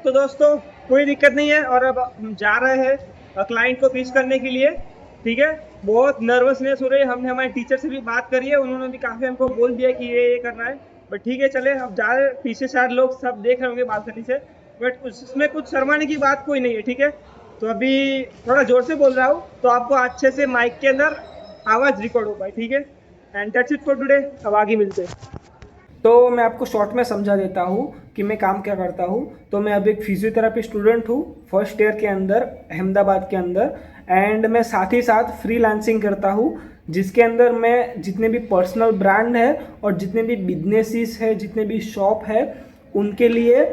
तो दोस्तों कोई दिक्कत नहीं है और अब हम जा रहे हैं क्लाइंट को पिच करने के लिए। ठीक है। बहुत नर्वसनेस हो रही है। हमने हमारे टीचर से भी बात करी है, उन्होंने भी काफी हमको बोल दिया कि ये करना है। बट ठीक है, चले अब जा रहे हैं। पीछे शायद लोग सब देख रहे होंगे बालकनी से, बट उसमें कुछ शर्माने की बात कोई नहीं है। ठीक है। तो अभी थोड़ा जोर से बोल रहा हूँ तो आपको अच्छे से माइक के अंदर आवाज रिकॉर्ड हो पाए। ठीक है। And that's it for today. अब आगे मिलते हैं। तो मैं आपको शॉर्ट में समझा देता हूँ कि मैं काम क्या करता हूँ। तो मैं अभी एक फिजियोथेरापी स्टूडेंट हूँ फर्स्ट ईयर के अंदर, अहमदाबाद के अंदर। एंड मैं साथ ही साथ फ्रीलांसिंग करता हूँ, जिसके अंदर मैं जितने भी पर्सनल ब्रांड है और जितने भी बिजनेसेस है, जितने भी शॉप है, उनके लिए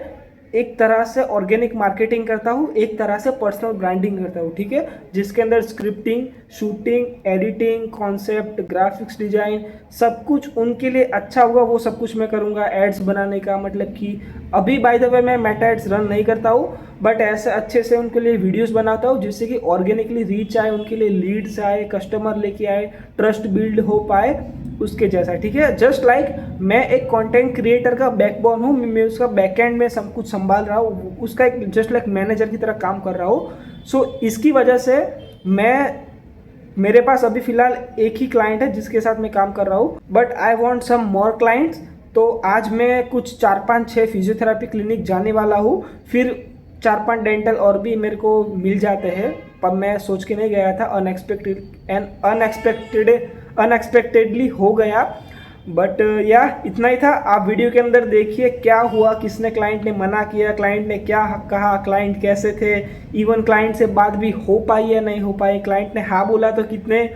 एक तरह से ऑर्गेनिक मार्केटिंग करता हूँ, एक तरह से पर्सनल ब्रांडिंग करता हूँ। ठीक है। जिसके अंदर scripting, shooting, editing, concept, graphics design, सब कुछ उनके लिए अच्छा होगा वो सब कुछ मैं करूँगा। एड्स बनाने का मतलब कि अभी बाय द वे मैं मेटा एड्स रन नहीं करता हूँ, बट ऐसे अच्छे से उनके लिए वीडियोस बनाता हूँ जिससे कि ऑर्गेनिकली रीच आए, उनके लिए लीड्स आए, कस्टमर लेके आए, ट्रस्ट बिल्ड हो पाए उसके जैसा। ठीक है। जस्ट लाइक मैं एक कंटेंट क्रिएटर का बैकबोन हूँ, मैं उसका बैकएंड में सब कुछ संभाल रहा हूँ, उसका एक जस्ट लाइक मैनेजर की तरह काम कर रहा हूँ। सो इसकी वजह से मैं, मेरे पास अभी फिलहाल एक ही क्लाइंट है जिसके साथ मैं काम कर रहा हूँ, but I want some more clients. तो आज मैं कुछ 4-5-6 फिजियोथेरापी क्लिनिक जाने वाला हूँ, फिर 4-5 डेंटल और भी मेरे को मिल जाते हैं। पर मैं सोच के नहीं गया था, अनएक्सपेक्टेडली हो गया। बट या इतना ही था। आप वीडियो के अंदर देखिए क्या हुआ, किसने, क्लाइंट ने मना किया, क्लाइंट ने क्या कहा, क्लाइंट कैसे थे, इवन क्लाइंट से बात भी हो पाई या नहीं हो पाई, क्लाइंट ने हाँ बोला तो कितने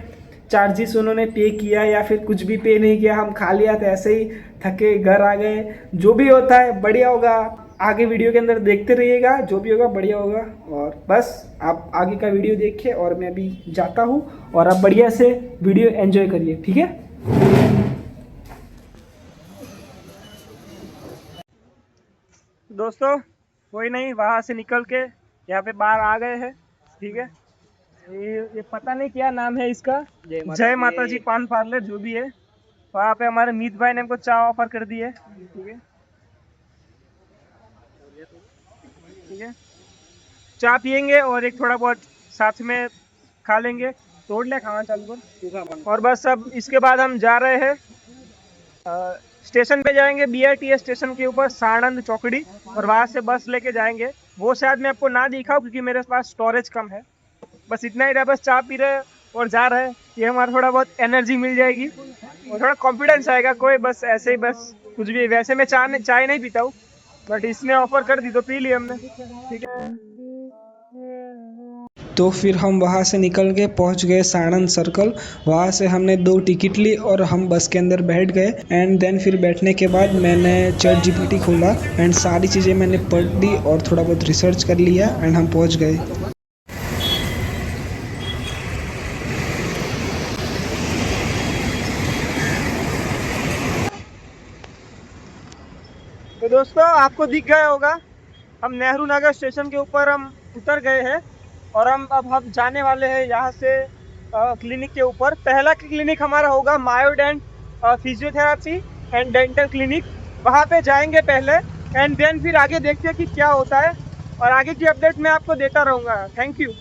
चार्जेस उन्होंने पे किया या फिर कुछ भी पे नहीं किया, हम खा लिया तो ऐसे ही थके घर आ गए। जो भी होता है बढ़िया होगा। आगे वीडियो के अंदर देखते रहिएगा, जो भी होगा बढ़िया होगा। और बस आप आगे का वीडियो देखिए और मैं अभी जाता हूँ, और आप बढ़िया से वीडियो एंजॉय करिए। ठीक है। दोस्तों कोई नहीं, वहां से निकल के यहाँ पे बाहर आ गए हैं। ठीक है। ये पता नहीं क्या नाम है इसका। जय माता जी पान पार्लर जो भी है। वहाँ पे हमारे मीत भाई ने हमको चाय ऑफर कर दी है। ठीक है। ठीक है। चाय पियेंगे और एक थोड़ा बहुत साथ में खा लेंगे। तोड़ ले खाना चालू कर। और बस अब इसके बाद हम जा रहे हैं स्टेशन पे जाएंगे, बीआरटीएस स्टेशन के ऊपर साणंद चौकड़ी, और वहां से बस लेके जाएंगे। वो शायद मैं आपको ना दिखाऊं क्योंकि मेरे पास स्टोरेज कम है। बस इतना ही रहा, बस चाय पी रहे हैं और जा रहे हैं। ये हमारा थोड़ा बहुत एनर्जी मिल जाएगी और थोड़ा कॉन्फिडेंस आएगा। कोई बस ऐसे ही, बस कुछ भी। वैसे मैं चाय नहीं पीता हूँ, बट इसने ऑफर कर दी तो पी ली हमने। ठीक है। तो फिर हम वहाँ से निकल के पहुँच गए साणंद सर्कल। वहाँ से हमने 2 टिकट ली और हम बस के अंदर बैठ गए। एंड देन फिर बैठने के बाद मैंने चैट जीपीटी खोला एंड सारी चीज़ें मैंने पढ़ ली और थोड़ा बहुत रिसर्च कर लिया एंड हम पहुँच गए। तो दोस्तों आपको दिख गया होगा, हम नेहरू नगर स्टेशन के ऊपर हम उतर गए हैं। और हम जाने वाले हैं यहाँ से क्लिनिक के ऊपर। पहला क्लिनिक हमारा होगा मायोडेंट फिजियोथेरापी एंड डेंटल क्लिनिक। वहाँ पे जाएंगे पहले, एंड देन फिर आगे देखते हैं कि क्या होता है। और आगे की अपडेट मैं आपको देता रहूंगा। Thank you.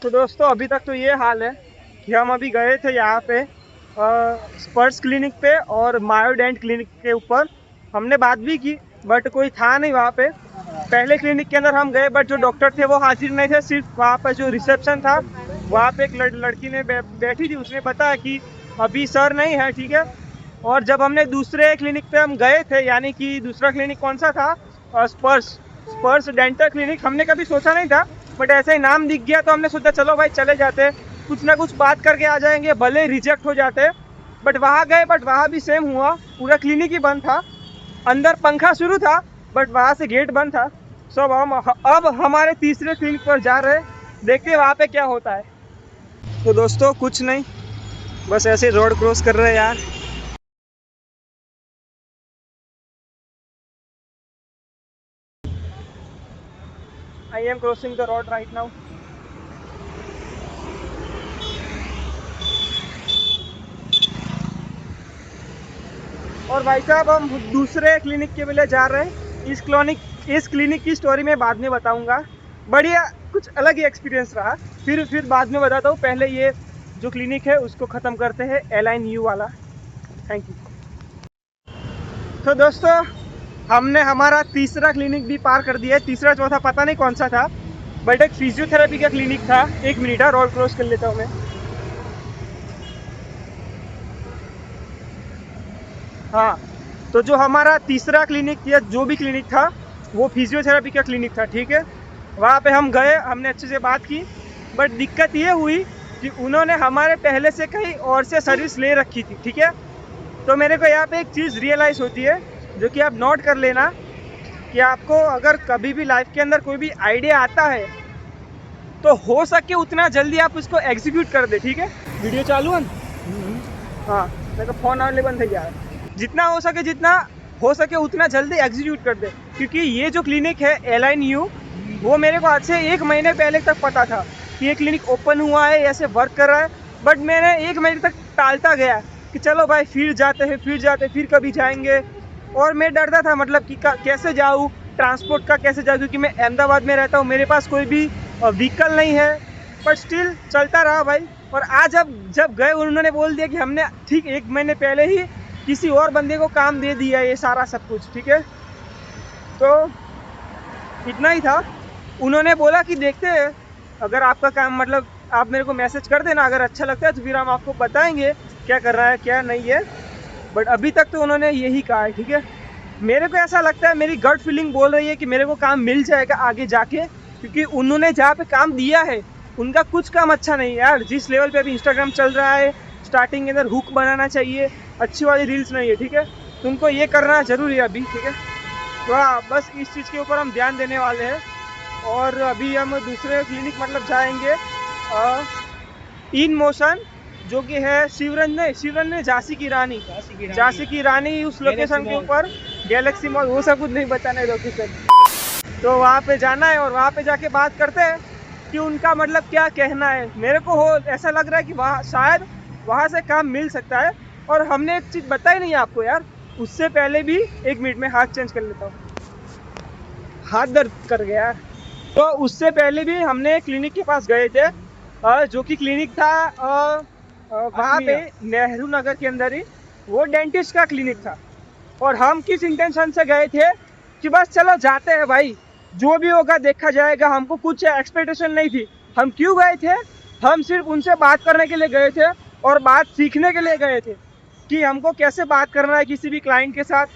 तो दोस्तों अभी तक तो ये हाल है कि हम अभी गए थे यहाँ पे स्पर्श क्लिनिक पे और मायोडेंट क्लिनिक के ऊपर। हमने बात भी की, बट कोई था नहीं वहाँ पे। पहले क्लिनिक के अंदर हम गए, बट जो डॉक्टर थे वो हाजिर नहीं थे। सिर्फ वहाँ पर जो रिसेप्शन था, वहाँ पे एक लड़की ने बैठी थी, उसने बताया कि अभी सर नहीं है। ठीक है। और जब हमने दूसरे क्लिनिक पे हम गए थे, यानी कि दूसरा क्लिनिक कौन सा था, स्पर्श स्पर्श डेंटल क्लिनिक, हमने कभी सोचा नहीं था, बट ऐसे ही नाम दिख गया तो हमने सोचा चलो भाई चले जाते, कुछ ना कुछ बात करके आ जाएंगे, भले रिजेक्ट हो जाते। बट वहां गए, बट वहां भी सेम हुआ, पूरा क्लिनिक ही बंद था। अंदर पंखा शुरू था, बट वहां से गेट बंद था। सो अब हमारे तीसरे क्लिनिक पर जा रहे हैं, देखते हैं वहां पे क्या होता है। तो दोस्तों कुछ नहीं, बस ऐसे रोड क्रॉस कर रहे हैं यार। I am crossing the road right now. और भाई साहब हम दूसरे क्लिनिक के लिए जा रहे हैं। इस क्लिनिक की स्टोरी मैं बाद में बताऊंगा। बढ़िया कुछ अलग ही एक्सपीरियंस रहा, फिर बाद में बताता हूँ। पहले ये जो क्लिनिक है उसको ख़त्म करते हैं, एलाइन यू वाला। Thank you. तो दोस्तों हमने हमारा तीसरा क्लिनिक भी पार कर दिया है। तीसरा चौथा पता नहीं कौन सा था, बट एक फिजियोथेरेपी का क्लिनिक था। एक मिनट रोड क्रॉस कर लेता हूँ मैं। हाँ, तो जो हमारा तीसरा क्लिनिक या जो भी क्लिनिक था वो फिजियोथेरेपी का क्लिनिक था, ठीक है। वहाँ पे हम गए, हमने अच्छे से बात की, बट दिक्कत ये हुई कि उन्होंने हमारे पहले से कहीं और से सर्विस ले रखी थी, ठीक है। तो मेरे को यहाँ पे एक चीज़ रियलाइज़ होती है जो कि आप नोट कर लेना कि आपको अगर कभी भी लाइफ के अंदर कोई भी आइडिया आता है तो हो सके उतना जल्दी आप उसको एग्जीक्यूट कर दे, ठीक है। वीडियो चालू है। हाँ, मेरे को फ़ोन आने बंद हो गया। जितना हो सके उतना जल्दी एग्जीक्यूट कर दे, क्योंकि ये जो क्लिनिक है एलाइन यू, वो मेरे को आज से 1 महीने पहले तक पता था कि ये क्लिनिक ओपन हुआ है, ऐसे वर्क कर रहा है। बट मैंने 1 महीने तक टालता गया कि चलो भाई फिर जाते फिर कभी जाएंगे। और मैं डरता था मतलब कि कैसे जाऊँ, ट्रांसपोर्ट का कैसे जाऊँ, क्योंकि मैं अहमदाबाद में रहता हूँ, मेरे पास कोई भी व्हीकल नहीं है। बट स्टिल चलता रहा भाई। और आज जब गए उन्होंने बोल दिया कि हमने ठीक 1 महीने पहले ही किसी और बंदे को काम दे दिया ये सारा सब कुछ, ठीक है। तो इतना ही था। उन्होंने बोला कि देखते हैं, अगर आपका काम मतलब आप मेरे को मैसेज कर देना, अगर अच्छा लगता है तो फिर हम आपको बताएंगे क्या कर रहा है क्या नहीं है। बट अभी तक तो उन्होंने यही कहा है, ठीक है। मेरे को ऐसा लगता है, मेरी गट फीलिंग बोल रही है कि मेरे को काम मिल जाएगा आगे जाके, क्योंकि उन्होंने जहाँ पे काम दिया है उनका कुछ काम अच्छा नहीं है यार। जिस लेवल पे अभी इंस्टाग्राम चल रहा है, स्टार्टिंग के अंदर हुक बनाना चाहिए, अच्छी वाली रील्स नहीं है, ठीक है। तुमको ये करना जरूरी है अभी, ठीक है। तो हाँ, बस इस चीज़ के ऊपर हम ध्यान देने वाले हैं। और अभी हम दूसरे क्लिनिक मतलब जाएंगे इन मोशन, जो कि है शिवरंजन झांसी की रानी उस लोकेशन के ऊपर, गैलेक्सी मॉल, वो सब कुछ नहीं बताना है लोकेशन। तो वहाँ पे जाना है और वहाँ पे जाके बात करते हैं कि उनका मतलब क्या कहना है। मेरे को ऐसा लग रहा है कि वहाँ शायद वहाँ से काम मिल सकता है। और हमने एक चीज़ बताई नहीं आपको यार, उससे पहले भी 1 मिनट में हाथ चेंज कर लेता हूँ, हाथ दर्द कर गया यार। तो उससे पहले भी हमने क्लिनिक के पास गए थे, जो कि क्लिनिक था वहाँ पे नेहरू नगर के अंदर ही, वो डेंटिस्ट का क्लिनिक था। और हम किस इंटेंशन से गए थे कि बस चलो जाते हैं भाई, जो भी होगा देखा जाएगा। हमको कुछ एक्सपेक्टेशन नहीं थी। हम क्यों गए थे, हम सिर्फ उनसे बात करने के लिए गए थे और बात सीखने के लिए गए थे कि हमको कैसे बात करना है किसी भी क्लाइंट के साथ।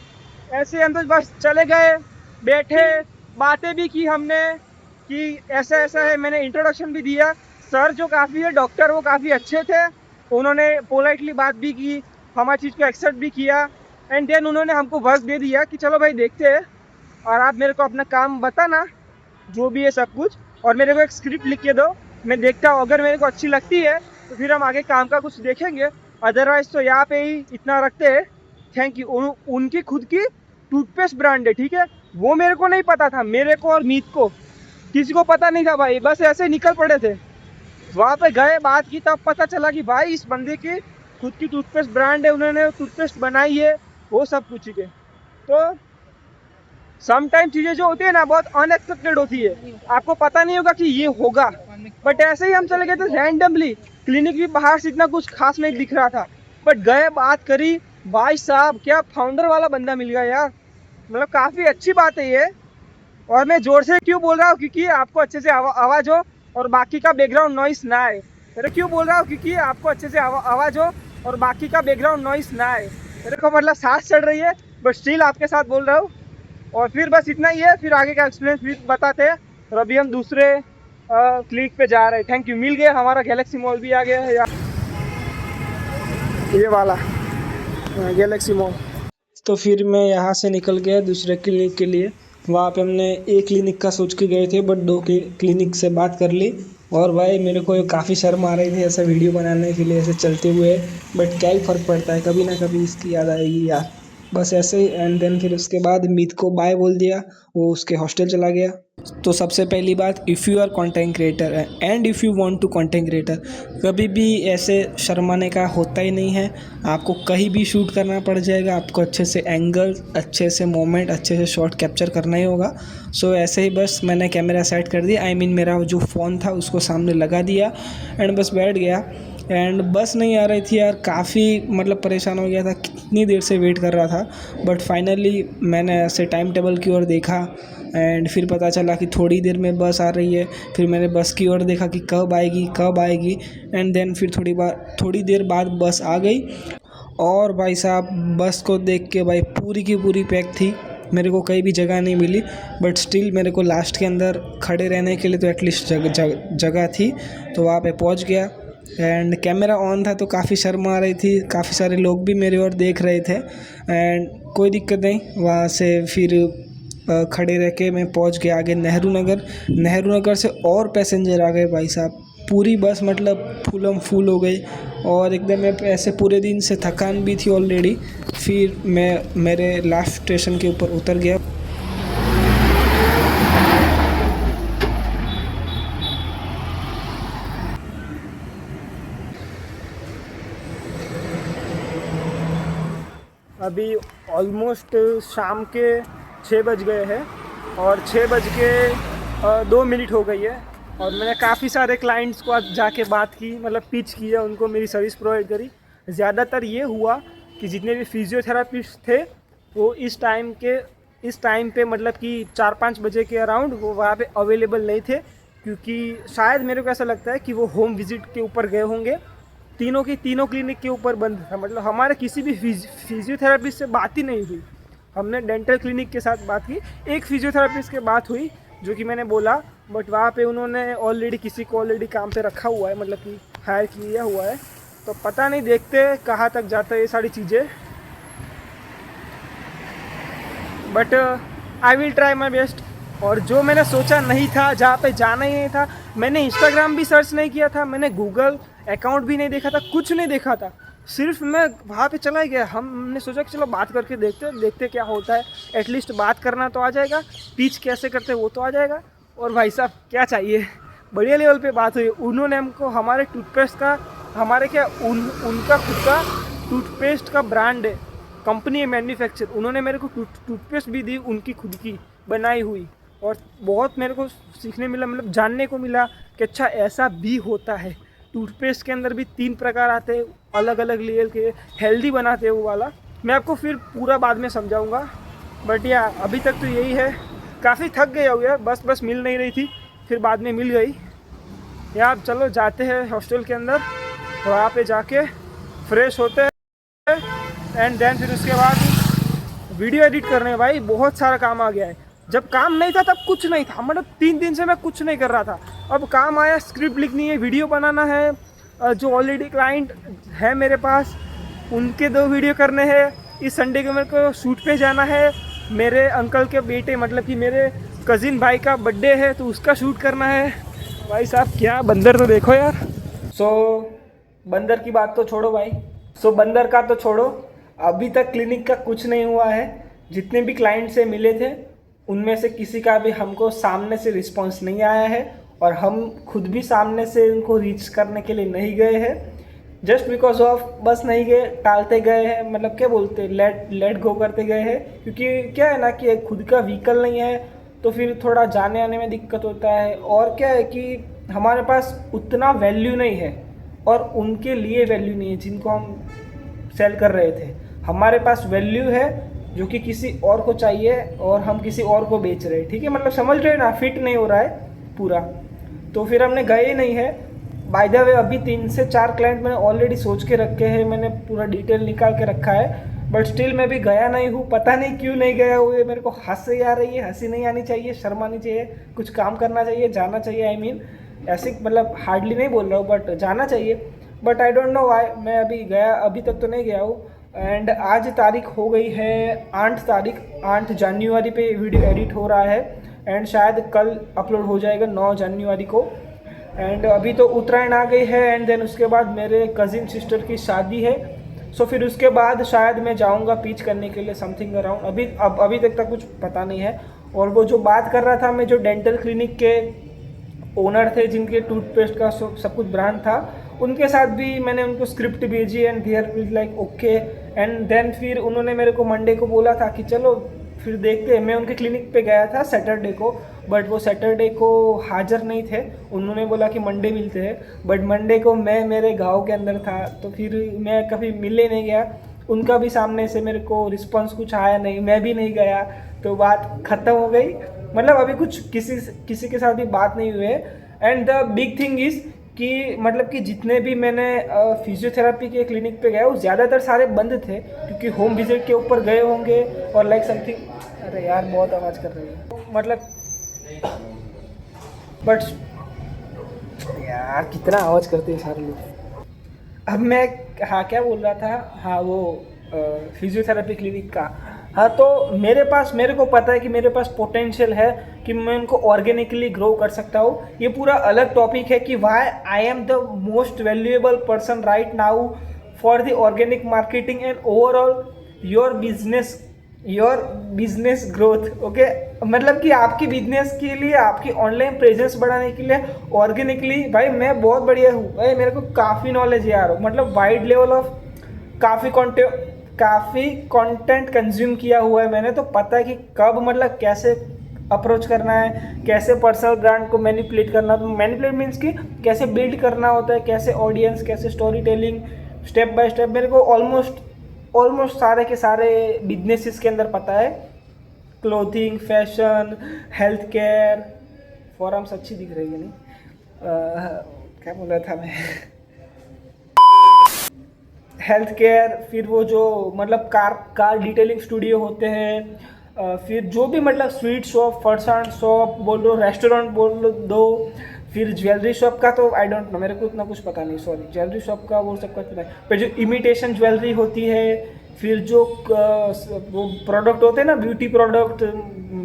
ऐसे हम तो बस चले गए, बैठे, बातें भी की हमने कि ऐसा ऐसा है। मैंने इंट्रोडक्शन भी दिया। सर जो काफ़ी है डॉक्टर, वो काफ़ी अच्छे थे, उन्होंने पोलाइटली बात भी की, हमारी चीज़ को एक्सेप्ट भी किया। एंड देन उन्होंने हमको वर्क दे दिया कि चलो भाई देखते हैं, और आप मेरे को अपना काम बताना जो भी है सब कुछ, और मेरे को एक स्क्रिप्ट लिख के दो, मैं देखता हूँ। अगर मेरे को अच्छी लगती है तो फिर हम आगे काम का कुछ देखेंगे, अदरवाइज तो यहाँ पे ही इतना रखते हैं। Thank you. उनकी खुद की टूथपेस्ट ब्रांड है, ठीक है। वो मेरे को नहीं पता था, मेरे को और मीत को किसी को पता नहीं था भाई, बस ऐसे निकल पड़े थे। वहाँ पे गए, बात की, तब पता चला कि भाई इस बंदे की खुद की टूथपेस्ट ब्रांड है, उन्होंने टूथपेस्ट बनाई है, वो सब कुछ है। तो समटाइम चीज़ें जो होती है ना बहुत अनएक्सपेक्टेड होती है, आपको पता नहीं होगा कि ये होगा। बट ऐसे ही हम चले गए थे रैंडमली। क्लिनिक भी बाहर से इतना कुछ खास नहीं दिख रहा था, बट गए, बात करी, भाई साहब क्या फाउंडर वाला बंदा मिल गया यार। मतलब काफ़ी अच्छी बात है ये। और मैं ज़ोर से क्यों बोल रहा हूँ, क्योंकि आपको अच्छे से आवाज़ हो और बाकी का बैकग्राउंड नॉइस ना आए। मेरे क्यों बोल रहा हूँ, क्योंकि आपको अच्छे से आवाज़ हो और बाकी का बैकग्राउंड नॉइस ना आए। मेरे को मतलब सांस चढ़ रही है, बट स्टिल आपके साथ बोल रहा हूँ। और फिर बस इतना ही है, फिर आगे का एक्सपीरियंस फिर बताते हैं। और अभी हम दूसरे क्लिनिक पे जा रहे हैं। Thank you. मिल गया, हमारा गैलेक्सी मॉल भी आ गया है यार, ये वाला गैलेक्सी मॉल। तो फिर मैं यहाँ से निकल गया दूसरे क्लिनिक के लिए। वहाँ पे हमने एक क्लिनिक का सोच के गए थे, बट 2 क्लिनिक से बात कर ली। और भाई मेरे को काफ़ी शर्म आ रही थी ऐसा वीडियो बनाने के लिए, ऐसे चलते हुए, बट क्या ही फ़र्क पड़ता है, कभी ना कभी इसकी याद आएगी यार। बस ऐसे ही। एंड देन फिर उसके बाद मीत को बाय बोल दिया, वो उसके हॉस्टल चला गया। तो सबसे पहली बात, if you are content creator and if you want to content creator, कभी भी ऐसे शर्माने का होता ही नहीं है। आपको कहीं भी शूट करना पड़ जाएगा, आपको अच्छे से एंगल, अच्छे से मोमेंट, अच्छे से शॉट कैप्चर करना ही होगा। सो ऐसे ही बस मैंने कैमरा सेट कर दिया, मेरा जो फ़ोन था उसको सामने लगा दिया एंड बस बैठ गया। एंड बस नहीं आ रही थी यार, काफ़ी मतलब परेशान हो गया था, कितनी देर से वेट कर रहा था। बट फाइनली मैंने ऐसे टाइम टेबल की ओर देखा एंड फिर पता चला कि थोड़ी देर में बस आ रही है। फिर मैंने बस की ओर देखा कि कब आएगी एंड देन फिर थोड़ी देर बाद बस आ गई। और भाई साहब बस को देख के भाई पूरी की पूरी पैक थी, मेरे को कहीं भी जगह नहीं मिली। बट स्टिल मेरे को लास्ट के अंदर खड़े रहने के लिए तो एटलीस्ट जगह थी, तो वहाँ पे पहुँच गया। एंड कैमरा ऑन था तो काफ़ी शर्म आ रही थी, काफ़ी सारे लोग भी मेरी ओर देख रहे थे। एंड कोई दिक्कत नहीं, वहाँ से फिर खड़े रह के मैं पहुँच गया आगे नेहरू नगर से और पैसेंजर आ गए भाई साहब। पूरी बस मतलब फुलम फुल हो गई और एकदम ऐसे पूरे दिन से थकान भी थी ऑलरेडी। फिर मैं मेरे लास्ट स्टेशन के ऊपर उतर गया। अभी ऑलमोस्ट शाम के 6 बज गए हैं और 6 बज के 2 मिनट हो गई है। और मैंने काफ़ी सारे क्लाइंट्स को आज जाके बात की, मतलब पिच की है, उनको मेरी सर्विस प्रोवाइड करी। ज़्यादातर ये हुआ कि जितने भी फिजियोथेरापिस्ट थे वो इस टाइम पे मतलब कि 4-5 बजे के अराउंड वो वहाँ पे अवेलेबल नहीं थे, क्योंकि शायद मेरे को ऐसा लगता है कि वो होम विजिट के ऊपर गए होंगे। तीनों क्लिनिक के ऊपर बंद था, मतलब हमारे किसी भी फिजियोथेरापिस्ट से बात ही नहीं हुई। हमने डेंटल क्लिनिक के साथ बात की, एक फिजियोथेरापिस्ट के बात हुई जो कि मैंने बोला, बट वहाँ पे उन्होंने किसी को ऑलरेडी काम पे रखा हुआ है, मतलब कि हायर किया हुआ है। तो पता नहीं, देखते कहाँ तक जाता है ये सारी चीज़ें। But I will try my best. और जो मैंने सोचा नहीं था, जहाँ पे जाना ही नहीं था, मैंने इंस्टाग्राम भी सर्च नहीं किया था, मैंने गूगल अकाउंट भी नहीं देखा था, कुछ नहीं देखा था, सिर्फ मैं वहाँ पे चला गया। हमने सोचा कि चलो बात करके देखते क्या होता है, एटलीस्ट बात करना तो आ जाएगा, पिच कैसे करते वो तो आ जाएगा। और भाई साहब क्या चाहिए, बढ़िया लेवल पे बात हुई। उन्होंने हमको हमारे टूथपेस्ट का, उनका खुद का टूथपेस्ट का ब्रांड है, कंपनी है मैन्युफैक्चर, उन्होंने मेरे को टूथपेस्ट भी दी, उनकी खुद की बनाई हुई। और बहुत मेरे को सीखने मिला, मतलब जानने को मिला कि अच्छा ऐसा भी होता है। टूथपेस्ट के अंदर भी 3 प्रकार आते हैं, अलग अलग लेयर के, हेल्दी बनाते हैं वो वाला। मैं आपको फिर पूरा बाद में समझाऊंगा। बट या अभी तक तो यही है। काफ़ी थक गया हो यार, बस मिल नहीं रही थी, फिर बाद में मिल गई। यार चलो जाते हैं हॉस्टल के अंदर, वहाँ पे जाके फ्रेश होते हैं एंड देन फिर उसके बाद वीडियो एडिट करने हैं। भाई बहुत सारा काम आ गया है, जब काम नहीं था तब कुछ नहीं था, मतलब 3 दिन से मैं कुछ नहीं कर रहा था। अब काम आया, स्क्रिप्ट लिखनी है, वीडियो बनाना है, जो ऑलरेडी क्लाइंट है मेरे पास उनके 2 वीडियो करने हैं। इस संडे को मेरे को शूट पे जाना है, मेरे अंकल के बेटे मतलब कि मेरे कज़िन भाई का बर्थडे है तो उसका शूट करना है। भाई साहब क्या बंदर तो देखो यार। बंदर की बात तो छोड़ो भाई, बंदर का तो छोड़ो, अभी तक क्लिनिक का कुछ नहीं हुआ है। जितने भी क्लाइंट से मिले थे उनमें से किसी का भी हमको सामने से रिस्पांस नहीं आया है और हम खुद भी सामने से उनको रीच करने के लिए नहीं गए हैं, जस्ट बिकॉज ऑफ बस नहीं गए, टालते गए हैं, मतलब क्या बोलते हैं, लेट गो करते गए हैं। क्योंकि क्या है ना कि खुद का व्हीकल नहीं है तो फिर थोड़ा जाने आने में दिक्कत होता है। और क्या है कि हमारे पास उतना वैल्यू नहीं है और उनके लिए वैल्यू नहीं है जिनको हम सेल कर रहे थे। हमारे पास वैल्यू है जो कि किसी और को चाहिए और हम किसी और को बेच रहे हैं, ठीक है, मतलब समझ रहे हो ना, फिट नहीं हो रहा है पूरा, तो फिर हमने गए नहीं है। बाय द वे अभी 3 से 4 क्लाइंट मैंने ऑलरेडी सोच के रखे हैं, मैंने पूरा डिटेल निकाल के रखा है, बट स्टिल मैं भी गया नहीं हूँ। पता नहीं क्यों नहीं गया हुए, मेरे को हंसी आ रही है, हंसी नहीं आनी चाहिए, शर्म आनी चाहिए, कुछ काम करना चाहिए, जाना चाहिए। आई मीन ऐसे मतलब हार्डली नहीं बोल रहा हूँ बट जाना चाहिए, but I don't know why मैं अभी तक तो नहीं गया हूँ। एंड आज तारीख हो गई है 8 जनवरी पे वीडियो एडिट हो रहा है एंड शायद कल अपलोड हो जाएगा 9 जनवरी को। एंड अभी तो उत्तरायण आ गई है एंड देन उसके बाद मेरे कज़िन सिस्टर की शादी है। सो फिर उसके बाद शायद मैं जाऊंगा पिच करने के लिए समथिंग अराउंड, अभी तक कुछ पता नहीं है। और वो जो बात कर रहा था मैं, जो डेंटल क्लिनिक के ओनर थे जिनके टूथपेस्ट का सब कुछ ब्रांड था, उनके साथ भी मैंने उनको स्क्रिप्ट भेजी and there is like okay. And then फिर उन्होंने मेरे को मंडे को बोला था कि चलो फिर देखते हैं। मैं उनके क्लिनिक पे गया था सैटरडे को, बट वो सैटरडे को हाजिर नहीं थे। उन्होंने बोला कि मंडे मिलते हैं, बट मंडे को मैं मेरे गांव के अंदर था, तो फिर मैं कभी मिलने नहीं गया। उनका भी सामने से मेरे को रिस्पॉन्स कुछ आया नहीं, मैं भी नहीं गया, तो बात ख़त्म हो गई। मतलब अभी कुछ किसी के साथ भी बात नहीं हुई है। And the big thing is कि मतलब कि जितने भी मैंने फिजियोथेरेपी के क्लिनिक पे गया वो ज़्यादातर सारे बंद थे, क्योंकि होम विजिट के ऊपर गए होंगे और लाइक समथिंग। अरे यार बहुत आवाज़ कर रही है, मतलब बट यार कितना आवाज़ करते हैं सारे लोग। अब मैं हाँ क्या बोल रहा था, हाँ वो फिजियोथेरेपी क्लिनिक का। हाँ तो मेरे को पता है कि मेरे पास पोटेंशियल है कि मैं उनको ऑर्गेनिकली ग्रो कर सकता हूँ। ये पूरा अलग टॉपिक है कि why I am the most valuable person right now for the organic marketing and overall your business growth. Okay, मतलब कि आपकी बिजनेस के लिए, आपकी ऑनलाइन प्रेजेंस बढ़ाने के लिए ऑर्गेनिकली भाई मैं बहुत बढ़िया हूँ भाई। मेरे को काफ़ी नॉलेज है यार, मतलब वाइड लेवल ऑफ काफ़ी कंटेंट कंज्यूम किया हुआ है मैंने, तो पता है कि कब मतलब कैसे अप्रोच करना है, कैसे पर्सनल ब्रांड को मैनिपुलेट करना। मैनिपुलेट मीन्स कि कैसे बिल्ड करना होता है, कैसे ऑडियंस, कैसे story telling, step by step मेरे को ऑलमोस्ट सारे के सारे बिजनेसेस के अंदर पता है। Clothing, fashion, health care, forums अच्छी दिख रही है नहीं, क्या बोल रहा था मैं हेल्थ केयर, फिर वो जो मतलब कार डिटेलिंग स्टूडियो होते हैं, फिर जो भी मतलब स्वीट शॉप, फरसान शॉप बोल दो, रेस्टोरेंट बोल दो, फिर ज्वेलरी शॉप का तो आई डोंट नो, मेरे को इतना कुछ पता नहीं, सॉरी। ज्वेलरी शॉप का वो सब पता है। फिर जो इमिटेशन ज्वेलरी होती है, फिर जो वो प्रोडक्ट होते हैं ना, ब्यूटी प्रोडक्ट,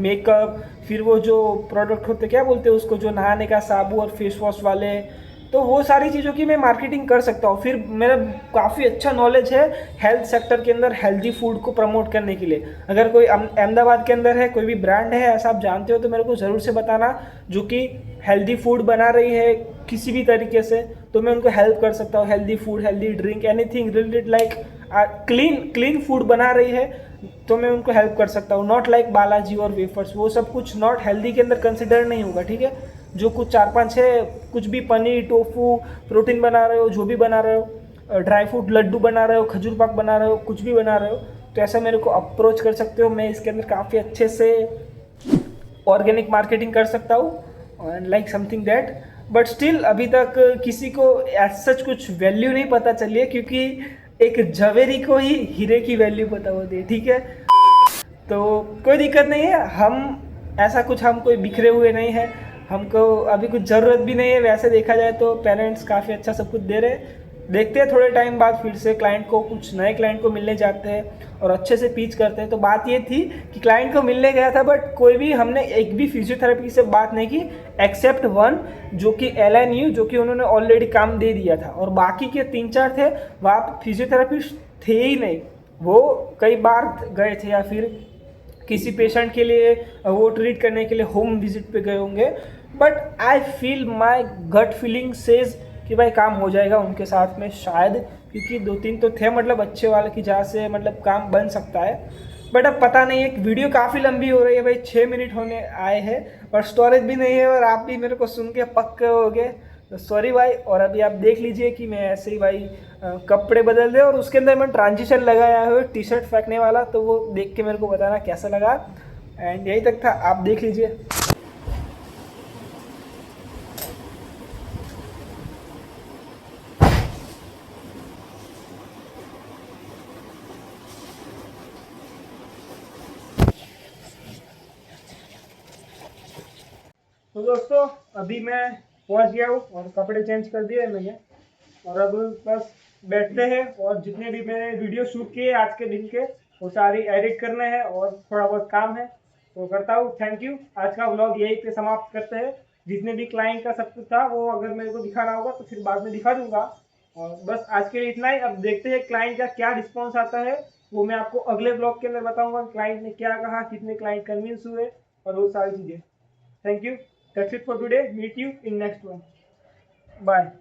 मेकअप, फिर वो जो प्रोडक्ट होते क्या बोलते हैं उसको, जो नहाने का साबुन और फेस वॉश वाले, तो वो सारी चीज़ों की मैं मार्केटिंग कर सकता हूँ। फिर मेरा काफ़ी अच्छा नॉलेज है हेल्थ सेक्टर के अंदर हेल्दी फूड को प्रमोट करने के लिए। अगर कोई अहमदाबाद के अंदर है, कोई भी ब्रांड है ऐसा आप जानते हो तो मेरे को ज़रूर से बताना, जो कि हेल्दी फूड बना रही है किसी भी तरीके से, तो मैं उनको हेल्प कर सकता हूँ। Healthy food, healthy drink, anything related like clean food बना रही है तो मैं उनको हेल्प कर सकता हूँ। नॉट लाइक बालाजी और वेफर्स, वो सब कुछ नॉट हेल्दी के अंदर कंसिडर नहीं होगा, ठीक है। जो कुछ 4-5 है, कुछ भी पनीर, टोफू, प्रोटीन बना रहे हो, जो भी बना रहे हो, ड्राई फ्रूट लड्डू बना रहे हो, खजूर पाक बना रहे हो, कुछ भी बना रहे हो, तो ऐसा मेरे को अप्रोच कर सकते हो। मैं इसके अंदर काफ़ी अच्छे से ऑर्गेनिक मार्केटिंग कर सकता हूँ and like something that. But still अभी तक किसी को एज सच कुछ वैल्यू नहीं पता चली है, क्योंकि एक जवेरी को ही हीरे की वैल्यू पता होती है, ठीक है। तो कोई दिक्कत नहीं है, हम कोई बिखरे हुए नहीं हैं, हमको अभी कुछ ज़रूरत भी नहीं है। वैसे देखा जाए तो पेरेंट्स काफ़ी अच्छा सब कुछ दे रहे हैं। देखते हैं थोड़े टाइम बाद फिर से कुछ नए क्लाइंट को मिलने जाते हैं और अच्छे से पिच करते हैं। तो बात ये थी कि क्लाइंट को मिलने गया था, बट कोई भी हमने एक भी फिजियोथेरेपी से बात नहीं की एक्सेप्ट वन, जो कि LNU, जो कि उन्होंने ऑलरेडी काम दे दिया था, और बाकी के 3-4 थे वहाँ फिजियोथेरेपिस्ट थे ही नहीं। वो कई बार गए थे या फिर किसी पेशेंट के लिए वो ट्रीट करने के लिए होम विजिट पे गए होंगे। But I feel my gut feeling says कि भाई काम हो जाएगा उनके साथ में शायद, क्योंकि 2-3 तो थे मतलब अच्छे वाले कि जहाँ से मतलब काम बन सकता है। बट अब पता नहीं, एक वीडियो काफ़ी लंबी हो रही है भाई, 6 मिनट होने आए हैं और स्टोरेज भी नहीं है, और आप भी मेरे को सुन के पक्के हो गए, तो सॉरी भाई। और अभी आप देख लीजिए कि मैं ऐसे ही भाई कपड़े बदल दे, और उसके अंदर मैं ट्रांजिशन लगाया है टी शर्ट फेंकने वाला, तो वो देख के मेरे को बताना कैसा लगा। एंड यही तक था, आप देख लीजिए। तो दोस्तों अभी मैं पहुंच गया हूँ और कपड़े चेंज कर दिए मैंने, और अब बस बैठते हैं, और जितने भी मैंने वीडियो शूट किए आज के दिन के वो सारी एडिट करने हैं और थोड़ा बहुत काम है तो करता हूँ। थैंक यू, आज का व्लॉग यहीं पे समाप्त करते हैं। जितने भी क्लाइंट का सब कुछ था वो अगर मेरे को दिखाना होगा तो फिर बाद में दिखा दूंगा। और बस आज के लिए इतना ही। अब देखते हैं क्लाइंट का क्या रिस्पॉन्स आता है, वो मैं आपको अगले ब्लॉग के अंदर बताऊंगा। क्लाइंट ने क्या कहा, कितने क्लाइंट कन्विंस हुए और वो सारी चीज़ें। Thank you, that's it for today, meet you in next one, bye.